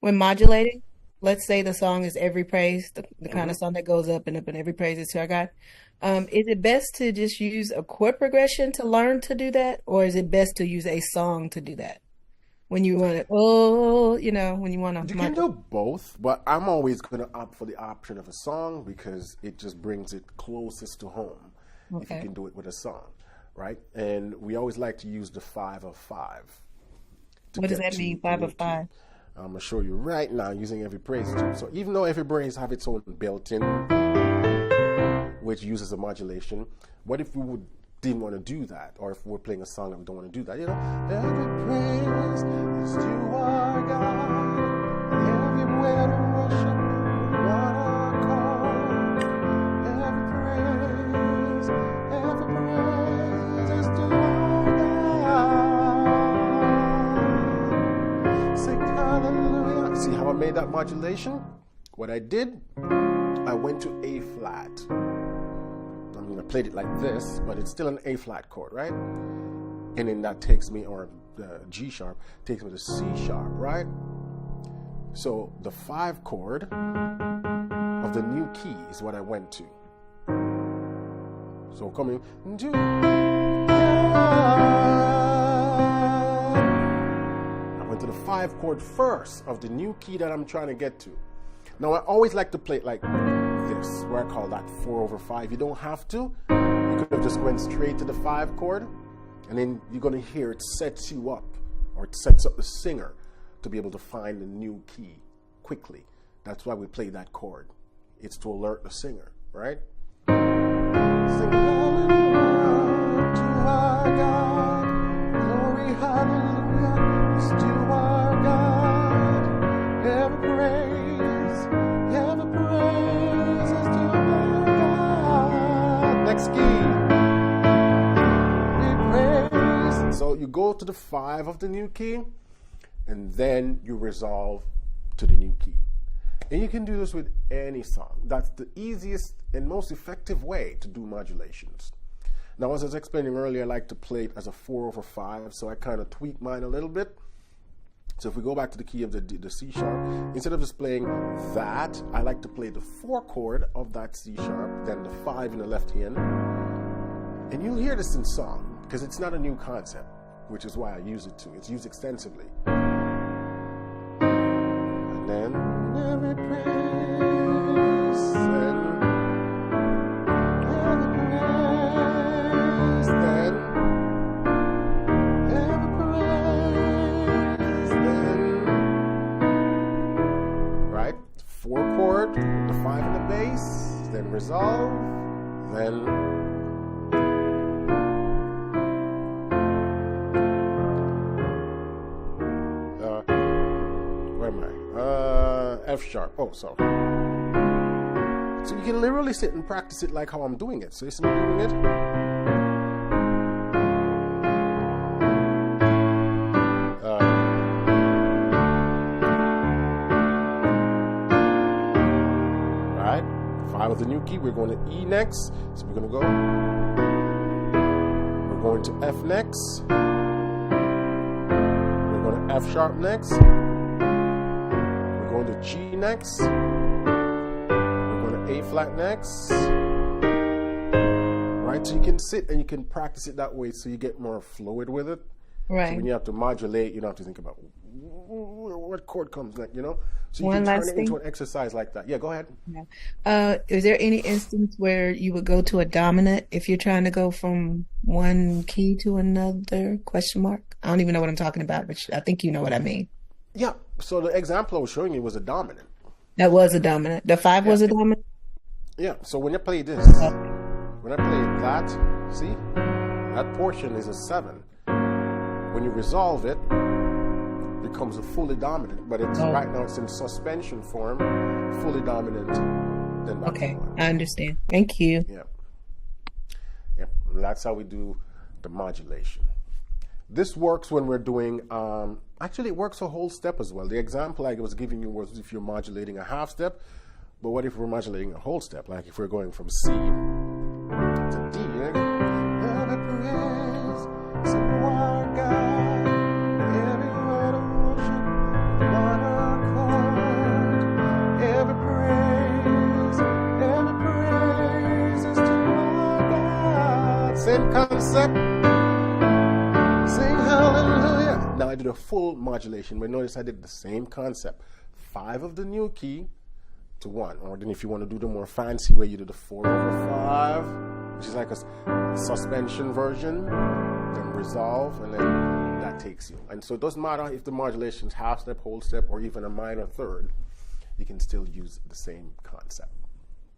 When modulating, let's say the song is Every Praise, the kind Hmm. of song that goes up and every praise is to our God. Is it best to just use a chord progression to learn to do that, or is it best to use a song to do that? When you want to, oh, when you want to You can modulate. do both, but I'm always going to opt for the option of a song because it just brings it closest to home if you Okay. can do it with a song, right? And we always like to use the 5 of 5 to What does get that to mean? the Five new of key. five. I'm gonna show you right now using every praise too. So even though every praise have its own built-in, which uses a modulation, what if we didn't want to do that, or if we're playing a song and we don't want to do that? Every praise is to our God, everywhere to worship, one accord. Every praise is to our God. Sing hallelujah. See how I made that modulation? What I did, I went to A flat. I mean, I played it like this, but it's still an A flat chord, right? And then that takes me, or G sharp, takes me to C sharp, right? So the 5 chord of the new key is what I went to. So coming to, I went to the 5 chord first of the new key that I'm trying to get to. Now I always like to play it like this, where I call that 4/5. You don't have to. You could have just went straight to the 5 chord, and then you're going to hear it sets you up, or it sets up the singer to be able to find the new key quickly. That's why we play that chord. It's to alert the singer, right? Sing hallelujah to our God. Glory, hallelujah is to our God. Every praise is to our God. Next key. We praise. So you go to the 5 of the new key, and then you resolve to the new key. And you can do this with any song. That's the easiest and most effective way to do modulations. Now, as I was explaining earlier, I like to play it as a 4/5, so I kind of tweak mine a little bit. So if we go back to the key of the C sharp, instead of just playing that, I like to play the 4 chord of that C sharp, then the 5 in the left hand. And you'll hear this in song, because it's not a new concept, which is why I use it too. It's used extensively. And then every praise, and every praise, then every praise, then, right? 4 chord, the 5 in the bass, then resolve, then where am I? F sharp. Oh, so you can literally sit and practice it like how I'm doing it. So listen, I'm doing it. Right, 5 of the new key. We're going to E next. So we're going to go. We're going to F next. We're going to F sharp next. We're going to G next. We're going to A flat next. Right, so you can sit and you can practice it that way so you get more fluid with it. So Right. when you have to modulate, you don't have to think about what chord comes next, So you One can turn last it into thing. an exercise like that. Yeah, go ahead. Yeah. Is there any instance where you would go to a dominant if you're trying to go from one key to another? Question mark. I don't even know what I'm talking about, but I think you know what I mean. Yeah, so the example I was showing you was a dominant. That was a dominant. The 5 Yeah, was a dominant. yeah. So when you play this, Okay. when I play that, see, that portion is a 7. When you resolve it, it becomes a fully dominant, but it's Oh, right now it's in suspension form, fully dominant, then back to okay. one. I understand. Thank you. Yeah, yeah. And that's how we do the modulation. This works when we're doing, actually it works a whole step as well. The example I was giving you was if you're modulating a half step, but what if we're modulating a whole step? Like if we're going from C to D, every praise to our God, everywhere to worship, one accord. Same concept. Sing hallelujah. Now I did a full modulation, but notice I did the same concept. 5 of the new key to 1. Or then if you want to do the more fancy way, you do the 4/5, which is like a suspension version, then resolve, and then that takes you. And so it doesn't matter if the modulation is half step, whole step, or even a minor third, you can still use the same concept.